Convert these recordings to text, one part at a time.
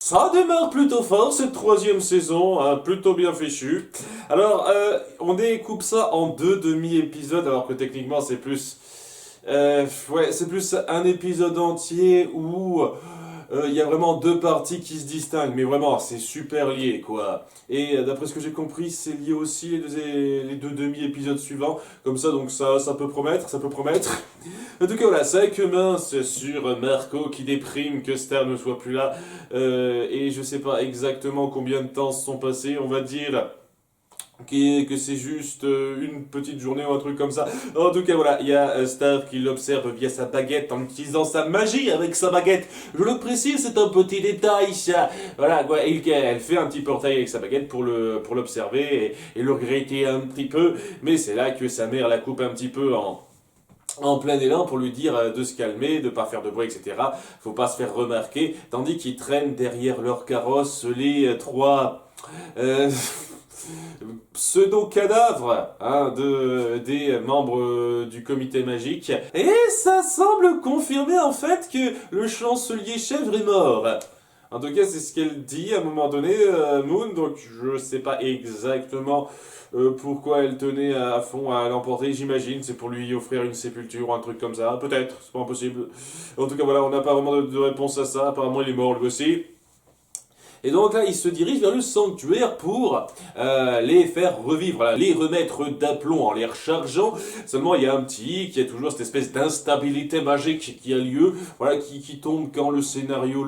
Ça démarre plutôt fort cette troisième saison, hein, plutôt bien fichu. Alors, on découpe ça en deux demi-épisodes, alors que techniquement c'est plus, c'est plus un épisode entier où il y a vraiment deux parties qui se distinguent, mais vraiment c'est super lié quoi. Et d'après ce que j'ai compris, c'est lié aussi les deux demi-épisodes suivants, comme ça donc ça peut promettre, ça peut promettre. En tout cas voilà, ça commence sur Marco qui déprime que Star ne soit plus là, et je sais pas exactement combien de temps se sont passés, on va dire que c'est juste une petite journée ou un truc comme ça. En tout cas, voilà, il y a Star qui l'observe via sa baguette en utilisant sa magie avec sa baguette. Je le précise, c'est un petit détail, ça. Voilà, quoi, elle fait un petit portail avec sa baguette pour l'observer et le regretter un petit peu. Mais c'est là que sa mère la coupe un petit peu en plein élan pour lui dire de se calmer, de pas faire de bruit, etc. Faut pas se faire remarquer. Tandis qu'ils traînent derrière leur carrosse les trois... Euh, pseudo-cadavre des membres du comité magique. Et ça semble confirmer en fait que le chancelier chèvre est mort. En tout cas, c'est ce qu'elle dit à un moment donné, Moon, donc je sais pas exactement pourquoi elle tenait à fond à l'emporter, j'imagine, c'est pour lui offrir une sépulture ou un truc comme ça, peut-être, c'est pas impossible. En tout cas, voilà, on n'a pas vraiment de réponse à ça, apparemment il est mort lui aussi. Et donc là, il se dirige vers le sanctuaire pour les faire revivre, voilà, les remettre d'aplomb en les rechargeant. Seulement, il y a un petit qui a toujours cette espèce d'instabilité magique qui a lieu, voilà, qui tombe quand le scénario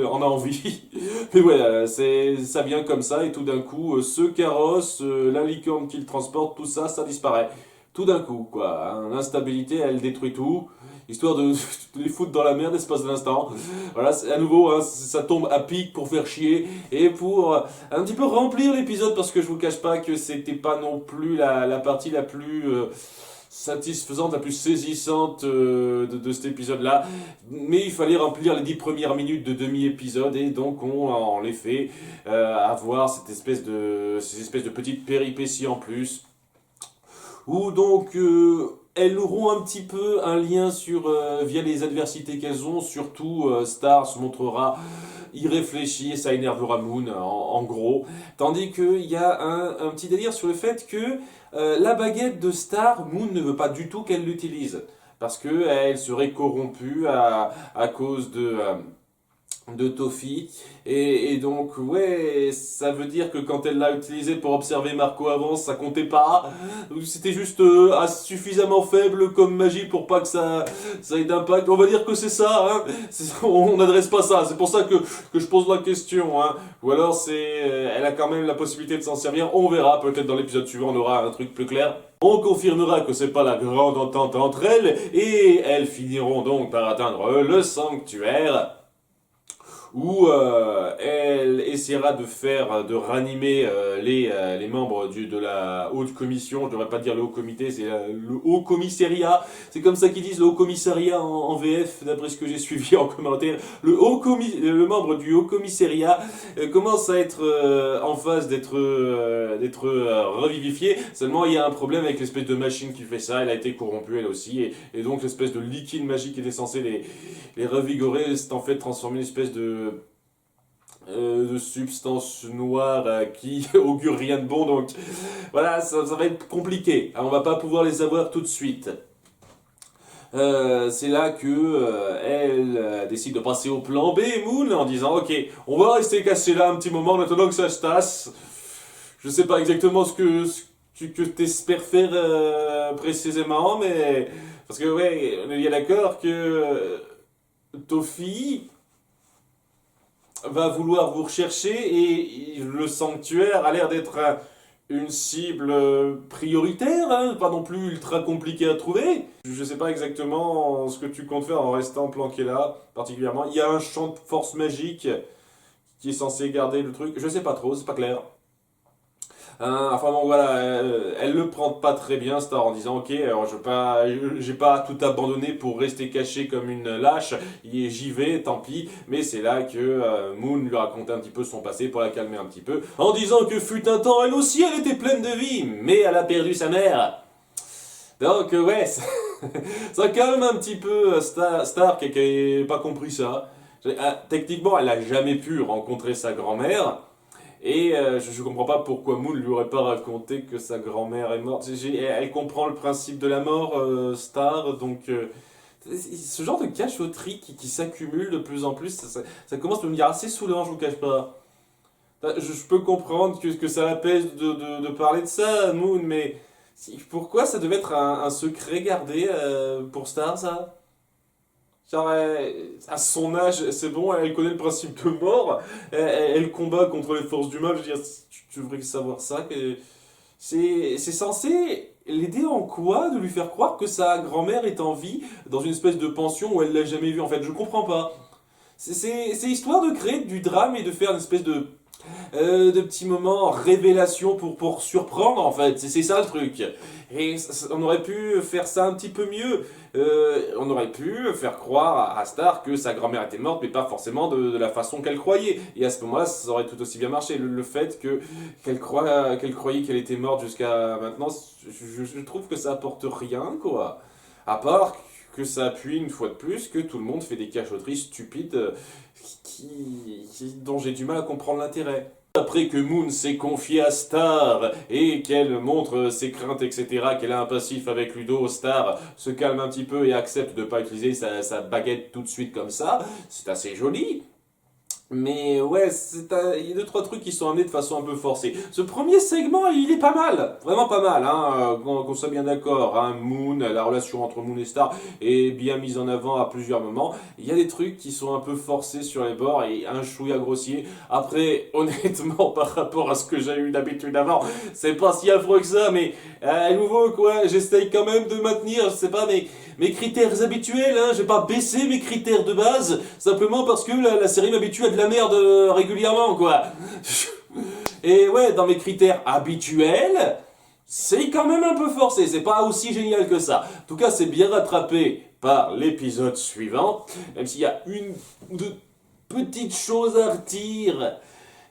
en a envie. Mais voilà, ça vient comme ça et tout d'un coup, ce carrosse, la licorne qu'il transporte, tout ça, ça disparaît. Tout d'un coup, quoi. Hein. L'instabilité, elle détruit tout histoire de les foutre dans la merde l'espace d'un instant. Voilà, à nouveau, hein, ça tombe à pic pour faire chier et pour un petit peu remplir l'épisode parce que je vous cache pas que c'était pas non plus la partie la plus satisfaisante, la plus saisissante de cet épisode-là. Mais il fallait remplir les 10 premières minutes de demi-épisode et donc on les fait avoir ces espèces de petites péripéties en plus où donc elles auront un petit peu un lien via les adversités qu'elles ont, surtout Star se montrera irréfléchi et ça énervera Moon en gros, tandis qu'il y a un petit délire sur le fait que la baguette de Star, Moon ne veut pas du tout qu'elle l'utilise, parce qu'elle serait corrompue à cause de Toffee et donc ouais ça veut dire que quand elle l'a utilisé pour observer Marco avant ça comptait pas, c'était juste suffisamment faible comme magie pour pas que ça ait d'impact, on va dire que c'est ça hein. On n'adresse pas ça, c'est pour ça que je pose la question hein. Ou alors elle a quand même la possibilité de s'en servir, on verra, peut-être dans l'épisode suivant on aura un truc plus clair. On confirmera que c'est pas la grande entente entre elles et elles finiront donc par atteindre le sanctuaire où elle essaiera de ranimer les membres de la haute commission, je devrais pas dire le haut comité, c'est le haut commissariat, c'est comme ça qu'ils disent le haut commissariat en VF, d'après ce que j'ai suivi en commentaire, le membre du haut commissariat commence à être en phase d'être revivifié, seulement il y a un problème avec l'espèce de machine qui fait ça, elle a été corrompue elle aussi, et donc l'espèce de liquide magique qui était censé les revigorer, c'est en fait transformé une espèce de substance noire qui augure rien de bon, donc voilà, ça va être compliqué, on va pas pouvoir les avoir tout de suite. C'est là que elle décide de passer au plan B, Moon, en disant ok, on va rester caché là un petit moment maintenant que ça se tasse. Je sais pas exactement ce que t'espères faire précisément, mais parce que ouais, on est bien d'accord que Toffee va vouloir vous rechercher et le sanctuaire a l'air d'être une cible prioritaire, hein, pas non plus ultra compliqué à trouver. Je sais pas exactement ce que tu comptes faire en restant planqué là, particulièrement. Il y a un champ de force magique qui est censé garder le truc, je sais pas trop, c'est pas clair. Enfin bon voilà, elle le prend pas très bien Star en disant ok, alors j'ai pas tout abandonné pour rester caché comme une lâche, j'y vais, tant pis, mais c'est là que Moon lui raconte un petit peu son passé pour la calmer un petit peu, en disant que fut un temps elle aussi elle était pleine de vie, mais elle a perdu sa mère. Donc ouais, ça calme un petit peu Star qui a pas compris ça. Techniquement, elle a jamais pu rencontrer sa grand-mère. Et je comprends pas pourquoi Moon lui aurait pas raconté que sa grand-mère est morte. Elle comprend le principe de la mort, Star, donc ce genre de cachotterie qui s'accumule de plus en plus, ça commence à me devenir assez saoulant, je vous cache pas. Je peux comprendre que ça apaise de parler de ça, Moon, mais pourquoi ça devait être un secret gardé pour Star, ça? Genre, à son âge, c'est bon, elle connaît le principe de mort, elle combat contre les forces du mal, je veux dire, tu devrais savoir ça, que c'est censé l'aider en quoi de lui faire croire que sa grand-mère est en vie dans une espèce de pension où elle l'a jamais vue, en fait, je comprends pas. C'est histoire de créer du drame et de faire une espèce de petits moments révélation pour surprendre en fait, c'est ça le truc. Et on aurait pu faire ça un petit peu mieux. On aurait pu faire croire à Star que sa grand-mère était morte, mais pas forcément de la façon qu'elle croyait. Et à ce moment-là, ça aurait tout aussi bien marché. Le fait qu'elle croyait qu'elle était morte jusqu'à maintenant, je trouve que ça apporte rien, quoi. À part que ça appuie une fois de plus que tout le monde fait des cachotteries stupides dont j'ai du mal à comprendre l'intérêt. Après que Moon s'est confiée à Star et qu'elle montre ses craintes, etc., qu'elle a un passif avec Ludo, Star se calme un petit peu et accepte de ne pas utiliser sa baguette tout de suite comme ça. C'est assez joli. Mais ouais, il y a deux trois trucs qui sont amenés de façon un peu forcée. Ce premier segment, il est pas mal, vraiment pas mal, hein, qu'on soit bien d'accord. Hein, Moon, la relation entre Moon et Star est bien mise en avant à plusieurs moments. Il y a des trucs qui sont un peu forcés sur les bords et un chouïa grossier. Après, honnêtement, par rapport à ce que j'ai eu d'habitude avant, c'est pas si affreux que ça, mais à nouveau quoi, j'essaye quand même de maintenir, je sais pas, mes critères habituels, hein, j'ai pas baissé mes critères de base, simplement parce que la série m'habitue à de la merde régulièrement, quoi. Et ouais, dans mes critères habituels, c'est quand même un peu forcé, c'est pas aussi génial que ça. En tout cas, c'est bien rattrapé par l'épisode suivant, même s'il y a une ou deux petites choses à retirer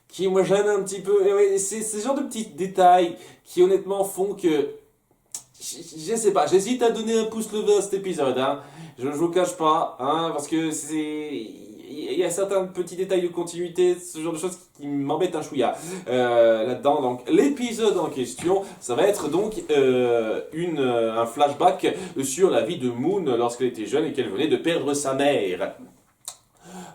qui me gênent un petit peu. Et ouais, c'est ce genre de petits détails qui honnêtement font que je sais pas, j'hésite à donner un pouce levé à cet épisode, hein. Je vous cache pas, hein, parce que il y a certains petits détails de continuité, ce genre de choses qui m'embêtent un chouïa là-dedans. Donc l'épisode en question, ça va être donc un flashback sur la vie de Moon lorsqu'elle était jeune et qu'elle venait de perdre sa mère.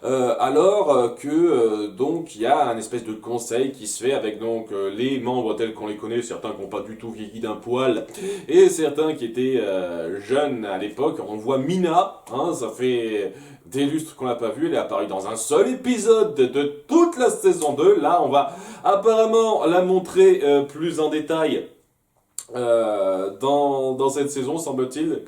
Alors que donc il y a un espèce de conseil qui se fait avec donc les membres tels qu'on les connaît, certains qui n'ont pas du tout vieilli d'un poil et certains qui étaient jeunes à l'époque. On voit Mina, hein, ça fait des lustres qu'on l'a pas vue, elle est apparue dans un seul épisode de toute la saison 2. Là on va apparemment la montrer plus en détail dans cette saison, semble-t-il,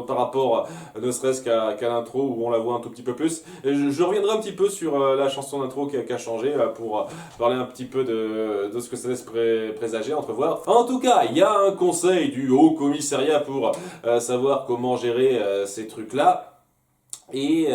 par rapport ne serait-ce qu'à l'intro où on la voit un tout petit peu plus. Et je reviendrai un petit peu sur la chanson d'intro qui a changé pour parler un petit peu de ce que ça laisse présager, entrevoir. En tout cas, il y a un conseil du Haut Commissariat pour savoir comment gérer ces trucs-là. Et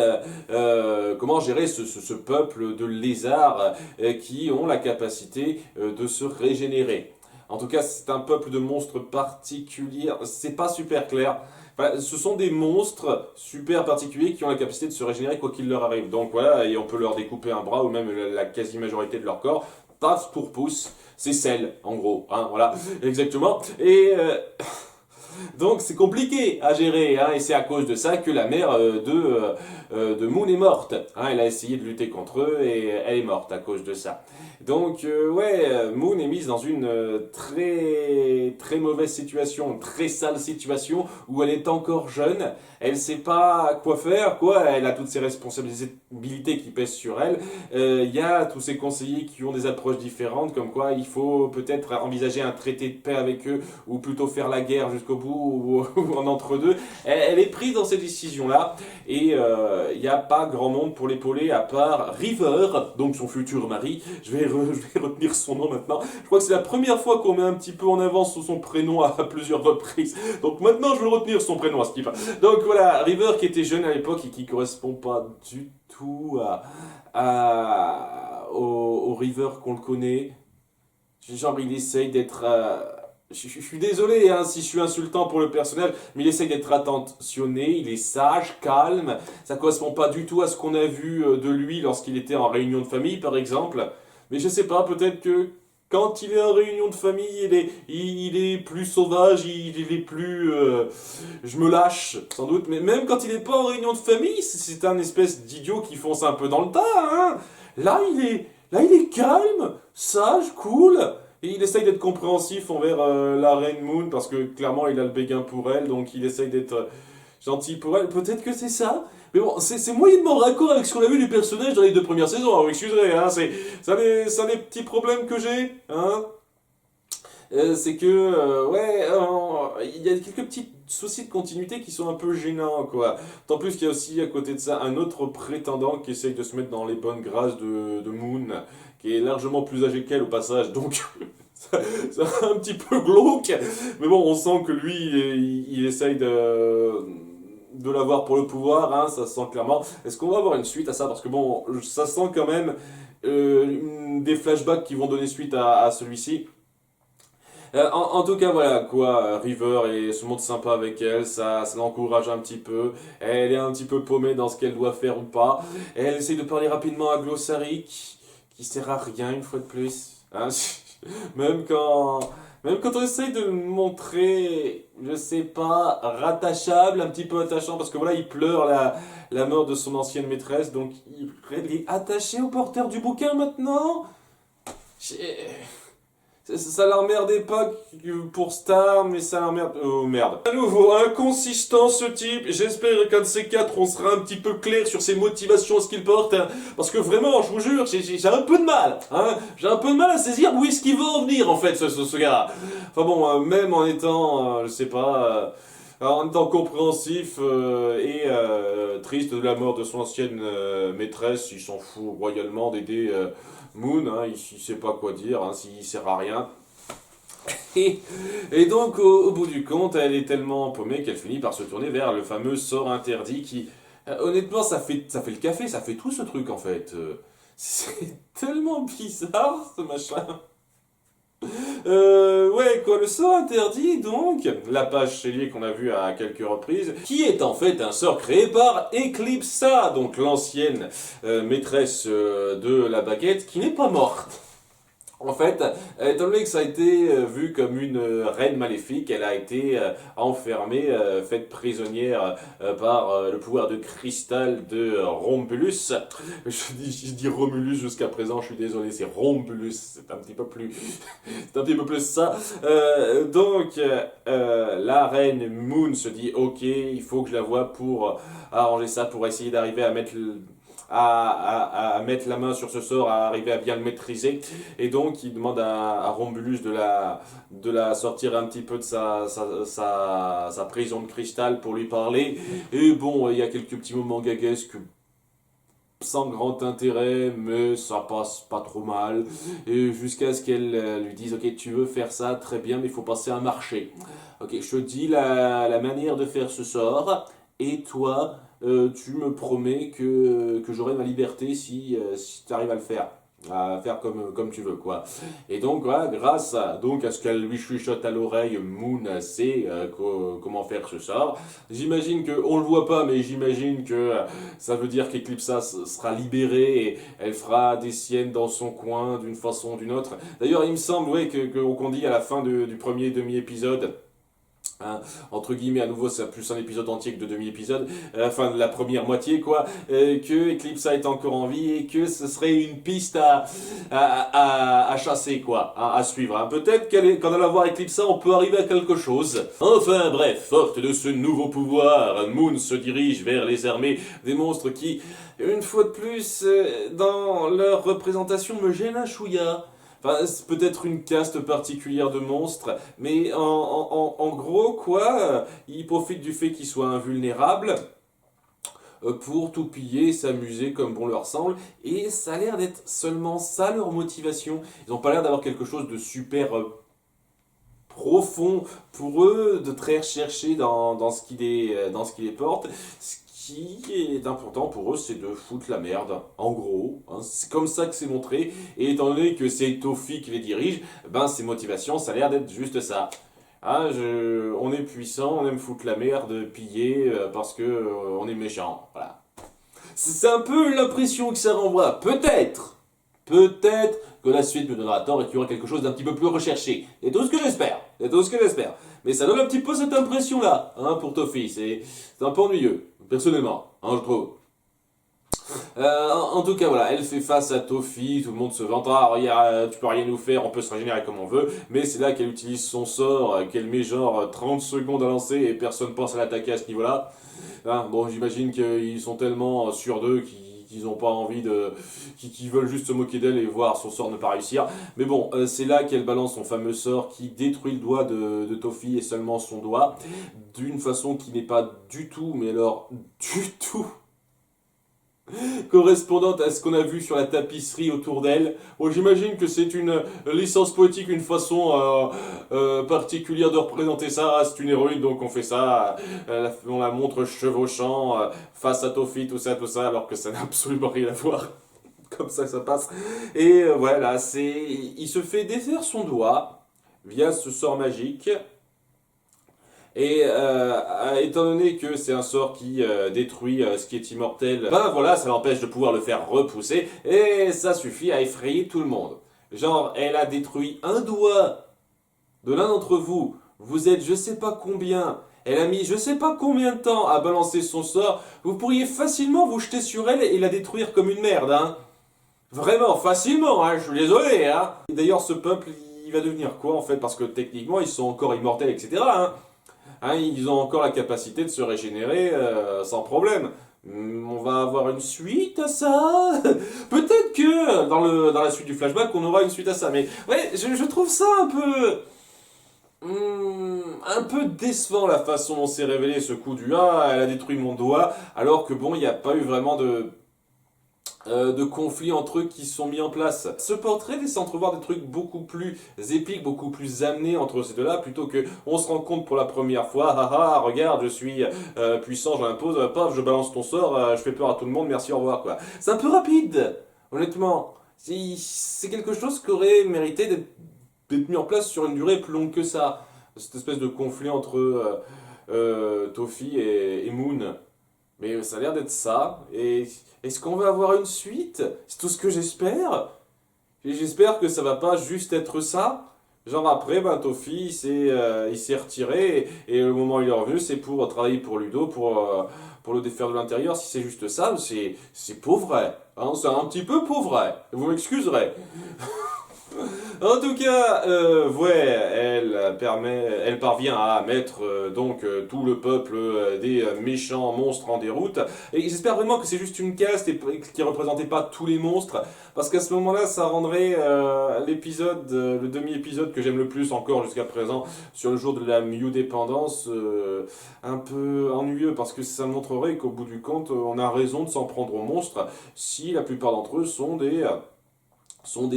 comment gérer ce peuple de lézards qui ont la capacité de se régénérer. En tout cas, c'est un peuple de monstres particuliers. C'est pas super clair. Enfin, ce sont des monstres super particuliers qui ont la capacité de se régénérer quoi qu'il leur arrive. Donc voilà, et on peut leur découper un bras ou même la quasi-majorité de leur corps. Paf, pour pouce, c'est celle, en gros. Hein, voilà, exactement. Et donc c'est compliqué à gérer, hein, et c'est à cause de ça que la mère de Moon est morte. Hein, elle a essayé de lutter contre eux et elle est morte à cause de ça. Donc ouais, Moon est mise dans une très très mauvaise situation, une très sale situation où elle est encore jeune, elle sait pas quoi faire, quoi, elle a toutes ses responsabilités qui pèsent sur elle. Il y a tous ces conseillers qui ont des approches différentes, comme quoi il faut peut-être envisager un traité de paix avec eux ou plutôt faire la guerre jusqu'au bout ou en entre-deux. Elle est prise dans cette décision-là et il n'y a pas grand monde pour l'épauler à part River, donc son futur mari. Je vais retenir son nom maintenant. Je crois que c'est la première fois qu'on met un petit peu en avance son prénom à plusieurs reprises. Donc maintenant je vais retenir son prénom à ce type. Donc voilà, River qui était jeune à l'époque et qui correspond pas du tout au River qu'on le connaît. Genre il essaye d'être Je suis désolé hein, si je suis insultant pour le personnage, mais il essaye d'être attentionné, il est sage, calme, ça correspond pas du tout à ce qu'on a vu de lui lorsqu'il était en réunion de famille par exemple. Mais je sais pas, peut-être que quand il est en réunion de famille, il est plus sauvage, il est plus... je me lâche, sans doute, mais même quand il est pas en réunion de famille, c'est un espèce d'idiot qui fonce un peu dans le tas, hein. Là, il est calme, sage, cool. Et il essaye d'être compréhensif envers la reine Moon parce que clairement il a le béguin pour elle, donc il essaye d'être gentil pour elle. Peut-être que c'est ça. Mais bon, c'est moyennement raccord avec ce qu'on a vu du personnage dans les 2 premières saisons. Alors, excusez, hein, ça des petits problèmes que j'ai, hein. C'est que, ouais, il y a quelques petits soucis de continuité qui sont un peu gênants, quoi. Tant plus qu'il y a aussi, à côté de ça, un autre prétendant qui essaye de se mettre dans les bonnes grâces de Moon, qui est largement plus âgé qu'elle au passage, donc c'est un petit peu glauque. Mais bon, on sent que lui, il essaye de l'avoir pour le pouvoir, hein, ça se sent clairement. Est-ce qu'on va avoir une suite à ça? Parce que bon, ça sent quand même des flashbacks qui vont donner suite à celui-ci. En tout cas, voilà, quoi, River et se montre sympa avec elle, ça l'encourage un petit peu. Elle est un petit peu paumée dans ce qu'elle doit faire ou pas. Elle essaye de parler rapidement à Glossary, qui sert à rien une fois de plus. Hein. Même quand, même quand on essaye de le montrer, je sais pas, rattachable, un petit peu attachant, parce que voilà, il pleure la mort de son ancienne maîtresse, donc il est attaché au porteur du bouquin maintenant. Ça l'emmerdait pas pour Star, mais ça l'emmerde. Oh merde. À nouveau, inconsistant ce type. J'espère qu'un de ces quatre, on sera un petit peu clair sur ses motivations, ce qu'il porte. Hein. Parce que vraiment, je vous jure, j'ai un peu de mal. Hein. J'ai un peu de mal à saisir où est-ce qu'il veut en venir, en fait, ce gars. Enfin bon, même en étant, je sais pas. En étant compréhensif et triste de la mort de son ancienne maîtresse, il s'en fout royalement d'aider Moon, hein, il sait pas quoi dire, hein, s'il sert à rien. Et, et donc, au bout du compte, elle est tellement paumée qu'elle finit par se tourner vers le fameux sort interdit qui, honnêtement, ça fait le café, ça fait tout ce truc en fait. C'est tellement bizarre ce machin. Ouais, quoi, le sort interdit, donc, la page Chélier qu'on a vue à quelques reprises, qui est en fait un sort créé par Eclipsa, donc l'ancienne maîtresse de la baguette, qui n'est pas morte. En fait, étant donné que ça a été vu comme une reine maléfique, elle a été enfermée, faite prisonnière par le pouvoir de cristal de Rhombulus. Je dis Romulus jusqu'à présent, je suis désolé, c'est Rhombulus, c'est un petit peu plus, c'est un petit peu plus ça. La reine Moon se dit, ok, il faut que je la voie pour arranger ça, pour essayer d'arriver à mettre à mettre la main sur ce sort, à arriver à bien le maîtriser. Et donc, il demande à Rhombulus de la sortir un petit peu de sa prison de cristal pour lui parler. Et bon, il y a quelques petits moments gaguesques sans grand intérêt, mais ça passe pas trop mal. Et jusqu'à ce qu'elle lui dise, ok, tu veux faire ça, très bien, mais il faut passer un marché. Ok, je te dis la manière de faire ce sort, et toi, tu me promets que j'aurai ma liberté si tu arrives à le faire. À faire comme tu veux, quoi. Et donc, voilà, grâce à ce qu'elle lui chuchote à l'oreille, Moon sait comment faire ce sort. J'imagine que, on le voit pas, mais j'imagine que ça veut dire qu'Eclipsa sera libérée et elle fera des siennes dans son coin d'une façon ou d'une autre. D'ailleurs, il me semble, ouais, qu'on dit à la fin du premier demi-épisode, hein, entre guillemets, à nouveau, c'est plus un épisode entier que de demi-épisode, enfin de la première moitié, quoi, que Eclipsa est encore en vie et que ce serait une piste à chasser, quoi, à suivre. Hein. Peut-être qu'en allant voir Eclipsa, on peut arriver à quelque chose. Enfin, bref, forte de ce nouveau pouvoir, Moon se dirige vers les armées des monstres qui, une fois de plus, dans leur représentation, me gênent un chouïa. Enfin, c'est peut-être une caste particulière de monstres, mais en gros, quoi, ils profitent du fait qu'ils soient invulnérables pour tout piller, s'amuser comme bon leur semble, et ça a l'air d'être seulement ça leur motivation. Ils n'ont pas l'air d'avoir quelque chose de super profond pour eux, de très recherché dans ce qui les porte, ce qui est important pour eux, c'est de foutre la merde, en gros. Hein, c'est comme ça que c'est montré. Et étant donné que c'est Tofi qui les dirige, ben ses motivations, ça a l'air d'être juste ça. Ah, on est puissant, on aime foutre la merde, piller, parce que on est méchant. Voilà. C'est un peu l'impression que ça renvoie. Peut-être que la suite me donnera tort et qu'il y aura quelque chose d'un petit peu plus recherché. C'est tout ce que j'espère. C'est tout ce que j'espère. Mais ça donne un petit peu cette impression-là, hein, pour Tofi. C'est un peu ennuyeux, personnellement, hein, je trouve. En tout cas, voilà, elle fait face à Tofi, tout le monde se vante, ah, regarde, tu peux rien nous faire, on peut se régénérer comme on veut, mais c'est là qu'elle utilise son sort, qu'elle met genre 30 secondes à lancer et personne pense à l'attaquer à ce niveau-là. Hein, bon, j'imagine qu'ils sont tellement sûrs d'eux qu'ils n'ont pas envie de... qu'ils veulent juste se moquer d'elle et voir son sort ne pas réussir. Mais bon, c'est là qu'elle balance son fameux sort qui détruit le doigt de Tofi et seulement son doigt, d'une façon qui n'est pas du tout, mais alors du tout correspondante à ce qu'on a vu sur la tapisserie autour d'elle. Bon, j'imagine que c'est une licence poétique, une façon particulière de représenter ça. Ah, c'est une héroïne, donc on fait ça. On la montre chevauchant face à Tofi, tout ça, alors que ça n'a absolument rien à voir. Comme ça passe. Et voilà, il se fait défaire son doigt via ce sort magique. Et étant donné que c'est un sort qui détruit ce qui est immortel, ben voilà, ça l'empêche de pouvoir le faire repousser, et ça suffit à effrayer tout le monde. Genre, elle a détruit un doigt de l'un d'entre vous, vous êtes je sais pas combien, elle a mis je sais pas combien de temps à balancer son sort, vous pourriez facilement vous jeter sur elle et la détruire comme une merde, hein. Vraiment, facilement, hein, je suis désolé, hein. D'ailleurs, ce peuple, il va devenir quoi en fait? Parce que techniquement, ils sont encore immortels, etc., hein. Hein, ils ont encore la capacité de se régénérer sans problème. On va avoir une suite à ça. Peut-être que dans la suite du flashback, on aura une suite à ça. Mais ouais, je trouve ça un peu décevant la façon dont s'est révélé ce coup du ah, elle a détruit mon doigt, alors que bon, il n'y a pas eu vraiment de conflits entre eux qui sont mis en place. Ce portrait laisse entrevoir des trucs beaucoup plus épiques, beaucoup plus amenés entre ces deux-là, plutôt que on se rend compte pour la première fois, haha, regarde, je suis puissant, je l'impose, paf, je balance ton sort, je fais peur à tout le monde, merci, au revoir, quoi. C'est un peu rapide, honnêtement. C'est quelque chose qui aurait mérité d'être mis en place sur une durée plus longue que ça. Cette espèce de conflit entre Tofi et Moon. Mais ça a l'air d'être ça. Et est-ce qu'on va avoir une suite? C'est tout ce que j'espère. Et j'espère que ça va pas juste être ça. Genre après, ben, Tofi, il s'est retiré. Et le moment où il est revenu, c'est pour travailler pour Ludo, pour le défaire de l'intérieur. Si c'est juste ça, c'est pauvre. Hein, c'est un petit peu pauvre. Vous m'excuserez. En tout cas, ouais, elle parvient à mettre tout le peuple des méchants monstres en déroute. Et j'espère vraiment que c'est juste une caste et qui représentait pas tous les monstres, parce qu'à ce moment-là, ça rendrait l'épisode, le demi-épisode que j'aime le plus encore jusqu'à présent sur le jour de la Mew dépendance, un peu ennuyeux, parce que ça montrerait qu'au bout du compte, on a raison de s'en prendre aux monstres si la plupart d'entre eux sont des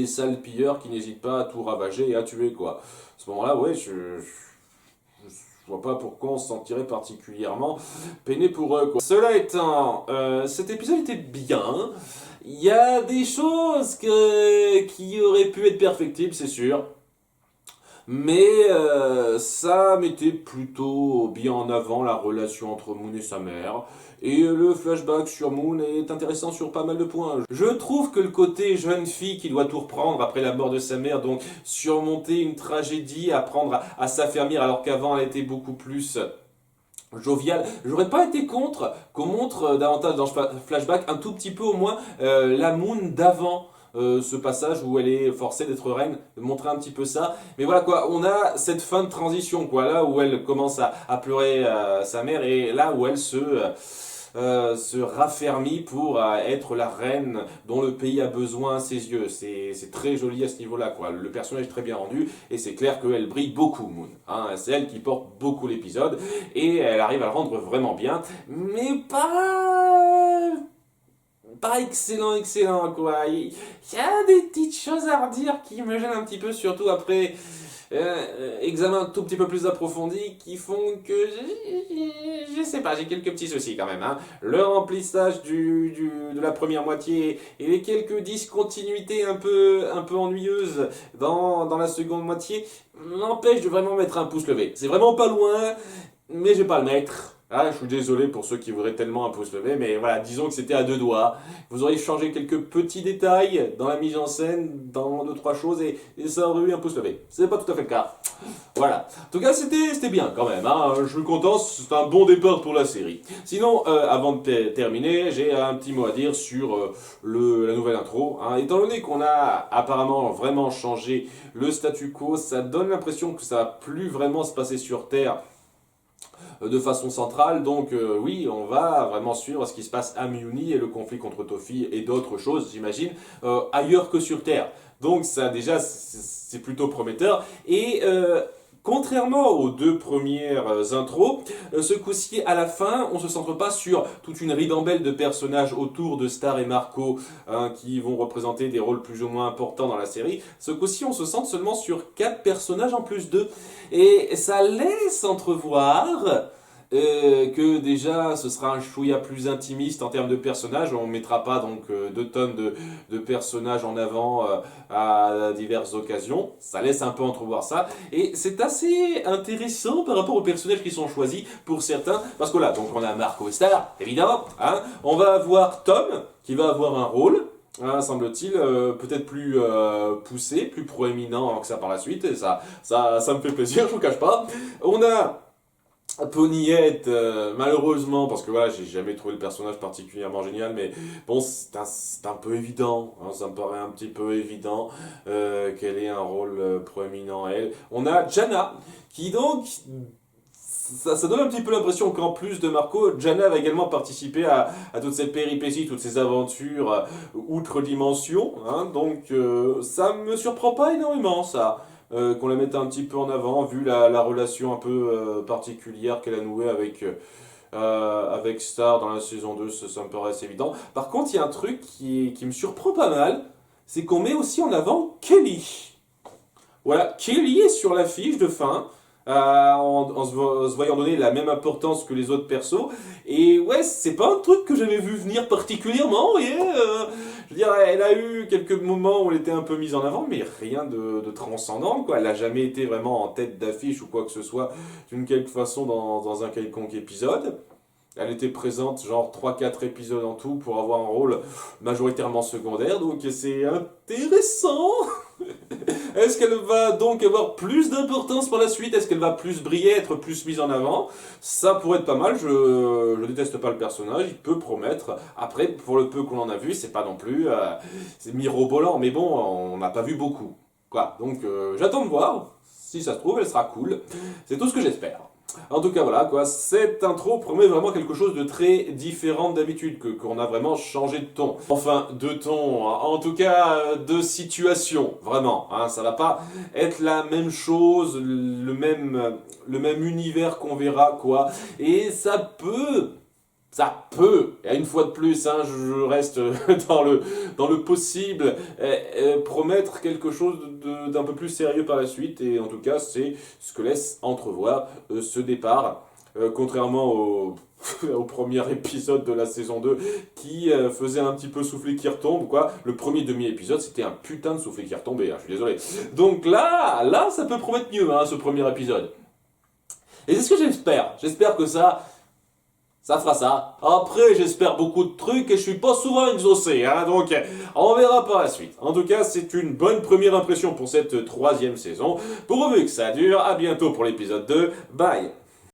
sales pilleurs qui n'hésitent pas à tout ravager et à tuer, quoi. À ce moment-là, ouais, je vois pas pourquoi on se sentirait particulièrement peiné pour eux, quoi. Cela étant, cet épisode était bien. Il y a des choses qui auraient pu être perfectibles, c'est sûr. Mais ça mettait plutôt bien en avant la relation entre Moon et sa mère. Et le flashback sur Moon est intéressant sur pas mal de points. Je trouve que le côté jeune fille qui doit tout reprendre après la mort de sa mère, donc surmonter une tragédie, apprendre à s'affermir alors qu'avant elle était beaucoup plus joviale. J'aurais pas été contre qu'on montre davantage dans ce flashback, un tout petit peu au moins, la Moon d'avant. Ce passage où elle est forcée d'être reine, de montrer un petit peu ça. Mais voilà quoi, on a cette fin de transition quoi, là où elle commence à pleurer sa mère et là où elle se raffermit pour être la reine dont le pays a besoin à ses yeux. C'est très joli à ce niveau-là, quoi. Le personnage est très bien rendu et c'est clair qu'elle brille beaucoup, Moon. Hein, c'est elle qui porte beaucoup l'épisode et elle arrive à le rendre vraiment bien, mais pas excellent quoi. Il y a des petites choses à redire qui me gênent un petit peu, surtout après examen un tout petit peu plus approfondi qui font que je sais pas, j'ai quelques petits soucis quand même. Hein. Le remplissage de la première moitié et les quelques discontinuités un peu ennuyeuses dans la seconde moitié m'empêchent de vraiment mettre un pouce levé. C'est vraiment pas loin, mais je vais pas le mettre. Ah, je suis désolé pour ceux qui voudraient tellement un pouce levé, mais voilà, disons que c'était à deux doigts. Vous auriez changé quelques petits détails dans la mise en scène, dans deux, trois choses, et ça aurait eu un pouce levé. C'est pas tout à fait le cas. Voilà. En tout cas, c'était bien quand même. Hein. Je suis content, c'est un bon départ pour la série. Sinon, avant de terminer, j'ai un petit mot à dire sur la nouvelle intro. Hein. Étant donné qu'on a apparemment vraiment changé le statu quo, ça donne l'impression que ça va plus vraiment se passer sur Terre de façon centrale, donc oui, on va vraiment suivre ce qui se passe à Muni et le conflit contre Tofi et d'autres choses, j'imagine, ailleurs que sur Terre. Donc ça déjà, c'est plutôt prometteur. Et contrairement aux deux premières intros, ce coup-ci, à la fin, on se centre pas sur toute une ribambelle de personnages autour de Star et Marco hein, qui vont représenter des rôles plus ou moins importants dans la série. Ce coup-ci, on se centre seulement sur 4 personnages en plus d'eux. Et ça laisse entrevoir que déjà ce sera un chouïa plus intimiste en termes de personnages. On ne mettra pas donc 2 tonnes de personnages en avant à diverses occasions. Ça laisse un peu entrevoir ça. Et c'est assez intéressant par rapport aux personnages qui sont choisis pour certains. Parce que là, donc on a Marco et Star, évidemment. Hein. On va avoir Tom qui va avoir un rôle. Hein, semble-t-il, peut-être plus poussé, plus proéminent que ça par la suite, et ça me fait plaisir, je vous cache pas. On a Ponyette, malheureusement, parce que voilà, j'ai jamais trouvé le personnage particulièrement génial, mais bon, c'est un peu évident, hein, ça me paraît un petit peu évident qu'elle ait un rôle proéminent, elle. On a Jana, qui donc... Ça donne un petit peu l'impression qu'en plus de Marco, Jana va également participer à toutes ces péripéties, toutes ces aventures outre-dimension. Hein, donc ça me surprend pas énormément ça, qu'on la mette un petit peu en avant, vu la relation un peu particulière qu'elle a nouée avec Star dans la saison 2, ça me paraît assez évident. Par contre, il y a un truc qui me surprend pas mal, c'est qu'on met aussi en avant Kelly. Voilà, Kelly est sur l'affiche de fin. En se voyant donner la même importance que les autres persos. Et ouais, c'est pas un truc que j'avais vu venir particulièrement, vous voyez. Je veux dire, elle a eu quelques moments où elle était un peu mise en avant, mais rien de transcendant, quoi. Elle a jamais été vraiment en tête d'affiche ou quoi que ce soit, d'une quelque façon, dans un quelconque épisode. Elle était présente genre 3-4 épisodes en tout pour avoir un rôle majoritairement secondaire, donc c'est intéressant. Est-ce qu'elle va donc avoir plus d'importance par la suite? Est-ce qu'elle va plus briller, être plus mise en avant? Ça pourrait être pas mal, je déteste pas le personnage, il peut promettre. Après, pour le peu qu'on en a vu, c'est pas non plus... c'est mirobolant, mais bon, on n'a pas vu beaucoup. Quoi. Donc j'attends de voir, si ça se trouve, elle sera cool. C'est tout ce que j'espère. En tout cas, voilà, quoi, cette intro promet vraiment quelque chose de très différent d'habitude, qu'on a vraiment changé de ton. Enfin, de ton, en tout cas, de situation, vraiment. Hein, ça va pas être la même chose, le même univers qu'on verra, quoi. Et ça peut, et une fois de plus, hein, je reste dans le possible, promettre quelque chose d'un peu plus sérieux par la suite, et en tout cas, c'est ce que laisse entrevoir ce départ, contrairement au premier épisode de la saison 2, qui faisait un petit peu souffler qui retombe, quoi. Le premier demi-épisode, c'était un putain de souffler qui retombait, hein, je suis désolé. Donc là, ça peut promettre mieux, hein, ce premier épisode. Et c'est ce que j'espère. J'espère que ça fera ça. Après, j'espère beaucoup de trucs et je suis pas souvent exaucé, hein, donc on verra par la suite. En tout cas, c'est une bonne première impression pour cette 3e saison. Pourvu que ça dure, à bientôt pour l'épisode 2. Bye.